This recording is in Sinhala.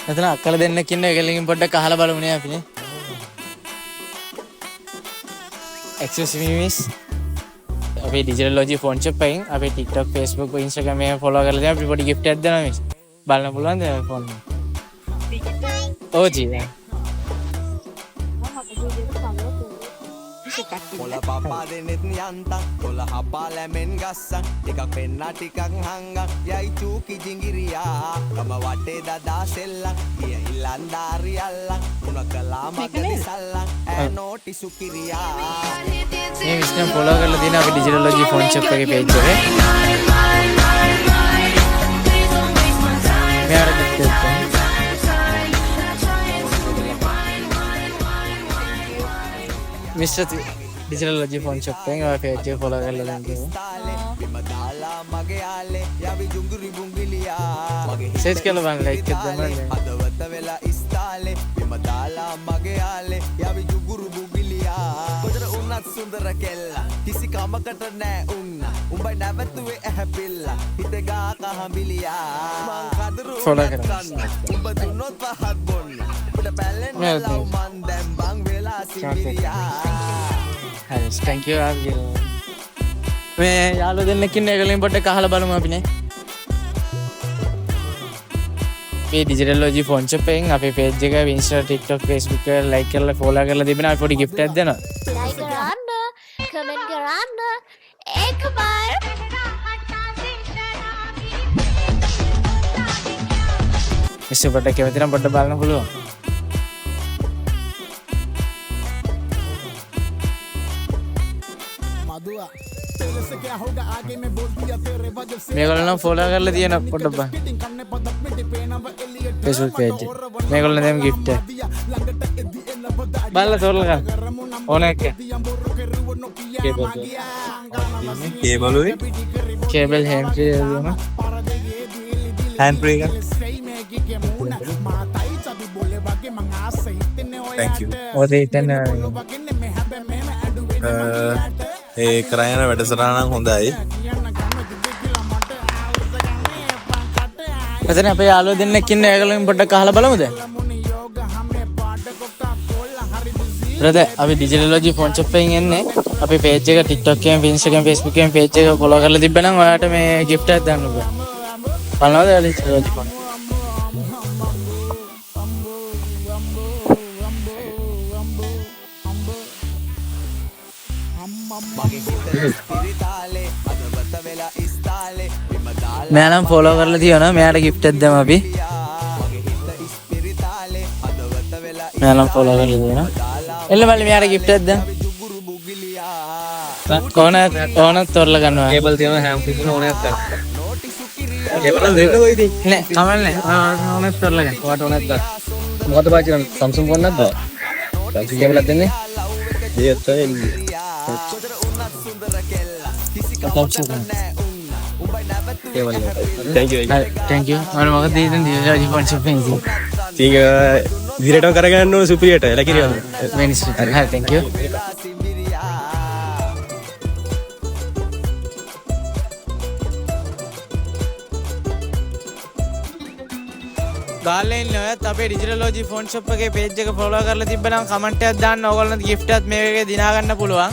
එතන අක්කලා දෙන්නෙක් ඉන්න එකලකින් පොඩ්ඩක් අහලා බලමුනේ අපිනේ. Excuse me miss. අපේ ඩිජිටල් ලොජි ෆෝන් ෂොප් එකෙන් අපේ TikTok Facebook Instagram එක ෆලෝ කරලා දැන් අපි පොඩි gift එකක් දෙනවා මිස්. බලන්න පුළුවන්ද ෆෝන් එක? ඔව් ජී. මොල පපා දෙනෙත් යන්තම් කොල හපා ලැමෙන් ගස්සන් ටිකක් පෙන්නා ටිකක් හංගන් යයි චූකි ජිංගිරියා කම වටේ දදා සෙල්ලන් කිය ඉල්ලන්දාරි අල්ලන් උන කලා මගලි සල්ලන් ඈ නෝටි සුකිරියා මේ විශ්නම් ෆලෝ කරලා තියෙන අපේ ඩිජිටල් ලොජි ෆෝන් ෂොප් එකේ page එකේ. මෙයාට gift එකක්. Mr. Digital Logi phone shop එකෙන් ඔය page එක follow කරලා දැන් බිමදාලා මගේ යාලේ යවි ජුංගුරි බුංගිලියා මගේ search කරලා බලන්න like එකක් දාන්න. හදවත වෙලා ඉස්තාලේ බිමදාලා මගේ යාලේ යවි ජුංගුරු බුංගිලියා කොතර උන්නත් සුන්දර කෙල්ලා කිසි කමකට නෑ උන්න උඹයි නැවතුවේ ඇහැපිල්ලා හිතේ ගා කහඹිලියා මං කදරු follow කරන්න. උඹ දුන්නොත් පහත් බොන්න උඩ පැලෙන්න ලව් මන් දැන් බං වෙලා සිඹිරියා හරි thank you ආවිල. මේ යාළුවෝ දෙන්නෙක් ඉන්න එකලින් පොඩ්ඩක් අහලා බලමු අපිනේ. මේ ඩිජිටල් ලොජි ෆෝන් ෂොප් එකෙන් අපේ page එක Insta TikTok Facebook එක like කරලා follow කරලා තිබෙනවා. අපි පොඩි gift එකක් දෙනවා. like කරන්න comment කරන්න එක බාර මිස් පොඩ්ඩක් කැමති නම් පොඩ්ඩක් බලන්න පුළුවන්. මේගොල්ලෝ නම් follow කරලා තියෙන පොඩ්ඩක් බලන්න. Facebook page. මේගොල්ලෝ නම් gift එක. බලලා තෝරලා ගන්න. ඕන එක. කේබලුයි කේබල් hand free දෙනවා. hand free එක thank you ඔතේ ඉතින් ඒ කරයන වැඩසටහනක් හොඳයි එතන අපේ යාළුවෝ දෙන්නෙක් ඉන්න ඒගොල්ලන් පොඩ්ඩක් අහලා බලමුද? brother අපි ඩිජිටල් ලොජි ෆෝන් ෂොප් එකෙන් එන්නේ අපේ page එක TikTok එකෙන් Instagram Facebook එකෙන් page එක follow කරලා තිබ්බනම් ඔයාලට මේ gift එකක් දාන්න ඕන. බලනවද ඩිජිටල් ලොජි ෆෝන්? මෙයානම් follow කරලා තියෙනවා. මෙයාට gift එකක් දෙමු අපි. මෙයානම් follow කරලා තියෙනවා. එල්ල මල්ලි මෙයාට gift එකක් දෙන්න. ඕනත් තෝරලා ගන්නවා. කේබල් තියෙනවා hand free තියෙනවා ඕනයක් ගන්න කේබල් දෙන්න කොයිද නෑ කමන්නේ. ඕනත් තෝරලා ගන්න. ඔයාට ඕනයක් ගන්න මොකද පාවිච්චි කරන්නේ Samsung phone නැද්ද Samsung කේබලක් දෙන්නේ දෙයක් තමයි thank you thank you. මම මොකද දෙන්න ඩිජිටල් ෆෝන් ෂොප් එකෙන් ටික ඉදිරියටම කරගන්න ඕන සුපිරියට එලා කිරියව වෙනිස් හරි thank you. ගාල්ලේ ඉන්න ඔයත් අපේ ඩිජිටල් ලොජි ෆෝන් ෂොප් එකේ page එක follow කරලා තිබ්බනම් comment එකක් දාන්න. ඕගොල්ලන්ට gift එකක් මේකේ දිනා ගන්න පුළුවන්.